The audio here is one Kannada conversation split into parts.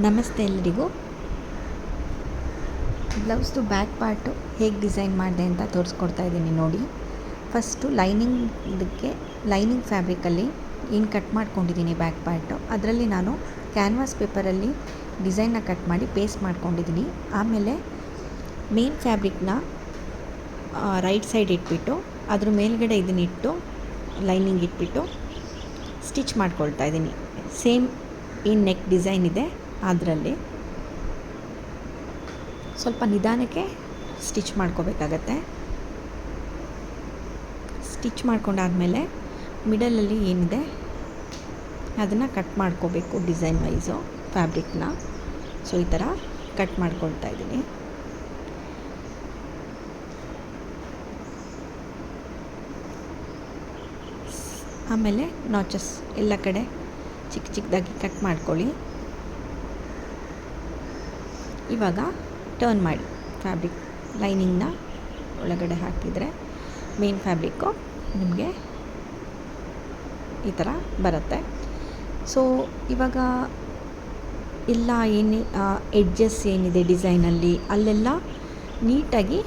ನಮಸ್ತೆ ಎಲ್ಲರಿಗೂ. ಬ್ಲೌಸ್ದು ಬ್ಯಾಕ್ ಪಾರ್ಟು ಹೇಗೆ ಡಿಸೈನ್ ಮಾಡಿದೆ ಅಂತ ತೋರಿಸ್ಕೊಡ್ತಾ ಇದ್ದೀನಿ ನೋಡಿ. ಫಸ್ಟು ಲೈನಿಂಗ್ ಫ್ಯಾಬ್ರಿಕಲ್ಲಿ ಏನು ಕಟ್ ಮಾಡ್ಕೊಂಡಿದ್ದೀನಿ ಬ್ಯಾಕ್ ಪಾರ್ಟು, ಅದರಲ್ಲಿ ನಾನು ಕ್ಯಾನ್ವಾಸ್ ಪೇಪರಲ್ಲಿ ಡಿಸೈನ್ನ ಕಟ್ ಮಾಡಿ ಪೇಸ್ಟ್ ಮಾಡ್ಕೊಂಡಿದ್ದೀನಿ. ಆಮೇಲೆ ಮೇನ್ ಫ್ಯಾಬ್ರಿಕ್ನ ರೈಟ್ ಸೈಡ್ ಇಟ್ಬಿಟ್ಟು ಅದ್ರ ಮೇಲ್ಗಡೆ ಇದನ್ನಿಟ್ಟು ಲೈನಿಂಗ್ ಇಟ್ಬಿಟ್ಟು ಸ್ಟಿಚ್ ಮಾಡ್ಕೊಳ್ತಾ ಇದ್ದೀನಿ. ಸೇಮ್ ಏನು ನೆಕ್ ಡಿಸೈನ್ ಇದೆ ಅದರಲ್ಲಿ ಸ್ವಲ್ಪ ನಿಧಾನಕ್ಕೆ ಸ್ಟಿಚ್ ಮಾಡ್ಕೋಬೇಕಾಗತ್ತೆ. ಸ್ಟಿಚ್ ಮಾಡ್ಕೊಂಡಾದಮೇಲೆ ಮಿಡಲಲ್ಲಿ ಏನಿದೆ ಅದನ್ನು ಕಟ್ ಮಾಡ್ಕೋಬೇಕು ಡಿಸೈನ್ ವೈಸು ಫ್ಯಾಬ್ರಿಕ್ನ. ಸೊ ಈ ಥರ ಕಟ್ ಮಾಡ್ಕೊಳ್ತಾ ಇದ್ದೀನಿ. ಆಮೇಲೆ ನಾಚಸ್ ಎಲ್ಲ ಕಡೆ ಚಿಕ್ಕ ಚಿಕ್ಕದಾಗಿ ಕಟ್ ಮಾಡ್ಕೊಳ್ಳಿ. ಇವಾಗ ಟರ್ನ್ ಮಾಡಿ ಫ್ಯಾಬ್ರಿಕ್ ಲೈನಿಂಗ್ನ ಒಳಗಡೆ ಹಾಕಿದರೆ ಮೇನ್ ಫ್ಯಾಬ್ರಿಕ್ಕು ನಿಮಗೆ ಈ ಥರ ಬರುತ್ತೆ. ಸೊ ಇವಾಗ ಎಲ್ಲ ಎಡ್ಜಸ್ ಏನಿದೆ ಡಿಸೈನಲ್ಲಿ ಅಲ್ಲೆಲ್ಲ ನೀಟಾಗಿ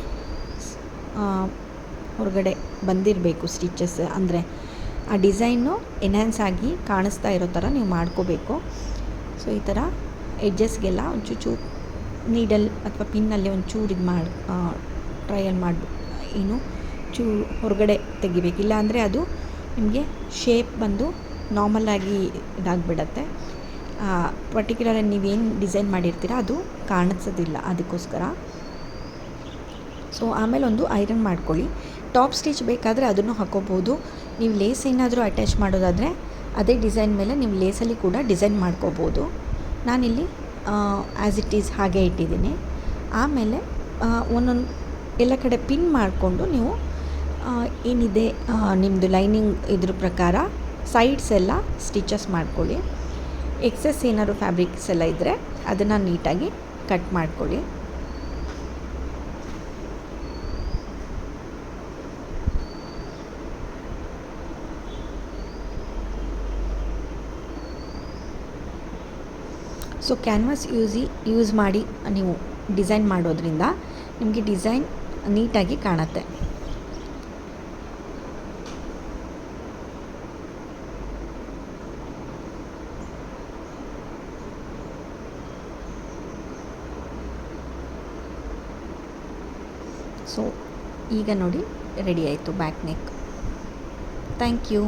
ಹೊರಗಡೆ ಬಂದಿರಬೇಕು ಸ್ಟಿಚಸ್. ಅಂದರೆ ಆ ಡಿಸೈನು ಎನ್ಹ್ಯಾನ್ಸ್ ಆಗಿ ಕಾಣಿಸ್ತಾ ಇರೋ ಥರ ನೀವು ಮಾಡ್ಕೋಬೇಕು. ಸೊ ಈ ಥರ ಎಡ್ಜಸ್ಗೆಲ್ಲ ಒಂಚೂರು ನೀಡಲ್ ಅಥವಾ ಪಿನ್ನಲ್ಲಿ ಒಂಚೂರು ಟ್ರಯಲ್ ಮಾಡಿ ಹೊರಗಡೆ ತೆಗಿಬೇಕು. ಇಲ್ಲಾಂದರೆ ಅದು ನಿಮಗೆ ಶೇಪ್ ಬಂದು ನಾರ್ಮಲಾಗಿ ಇದಾಗಿಬಿಡತ್ತೆ. ಪರ್ಟಿಕ್ಯುಲರಾಗಿ ನೀವೇನು ಡಿಸೈನ್ ಮಾಡಿರ್ತೀರ ಅದು ಕಾಣಿಸೋದಿಲ್ಲ, ಅದಕ್ಕೋಸ್ಕರ. ಸೊ ಆಮೇಲೆ ಒಂದು ಐರನ್ ಮಾಡ್ಕೊಳ್ಳಿ. ಟಾಪ್ ಸ್ಟಿಚ್ ಬೇಕಾದರೆ ಅದನ್ನು ಹಾಕೋಬೋದು. ನೀವು ಲೇಸ್ ಏನಾದರೂ ಅಟ್ಯಾಚ್ ಮಾಡೋದಾದರೆ ಅದೇ ಡಿಸೈನ್ ಮೇಲೆ ನೀವು ಲೇಸಲ್ಲಿ ಕೂಡ ಡಿಸೈನ್ ಮಾಡ್ಕೋಬೋದು. ನಾನಿಲ್ಲಿ ಆ್ಯಸ್ ಇಟ್ ಈಸ್ ಹಾಗೆ ಇಟ್ಟಿದ್ದೀನಿ. ಆಮೇಲೆ ಒಂದೊಂದು ಎಲ್ಲ ಕಡೆ ಪಿನ್ ಮಾಡಿಕೊಂಡು ನೀವು ಏನಿದೆ ನಿಮ್ಮದು ಲೈನಿಂಗ್ ಇದ್ರ ಪ್ರಕಾರ ಸೈಡ್ಸ್ ಎಲ್ಲ ಸ್ಟಿಚಸ್ ಮಾಡ್ಕೊಳ್ಳಿ. ಎಕ್ಸೆಸ್ ಏನಾದ್ರು ಫ್ಯಾಬ್ರಿಕ್ಸ್ ಎಲ್ಲ ಇದ್ದರೆ ಅದನ್ನು ನೀಟಾಗಿ ಕಟ್ ಮಾಡ್ಕೊಳ್ಳಿ. ಸೊ ಕ್ಯಾನ್ವಾಸ್ ಯೂಸ್ ಮಾಡಿ ನೀವು ಡಿಸೈನ್ ಮಾಡೋದ್ರಿಂದ ನಿಮಗೆ ಡಿಸೈನ್ ನೀಟಾಗಿ ಕಾಣುತ್ತೆ. ಸೊ ಈಗ ನೋಡಿ ರೆಡಿ ಆಯಿತು ಬ್ಯಾಕ್ ನೆಕ್. Thank you.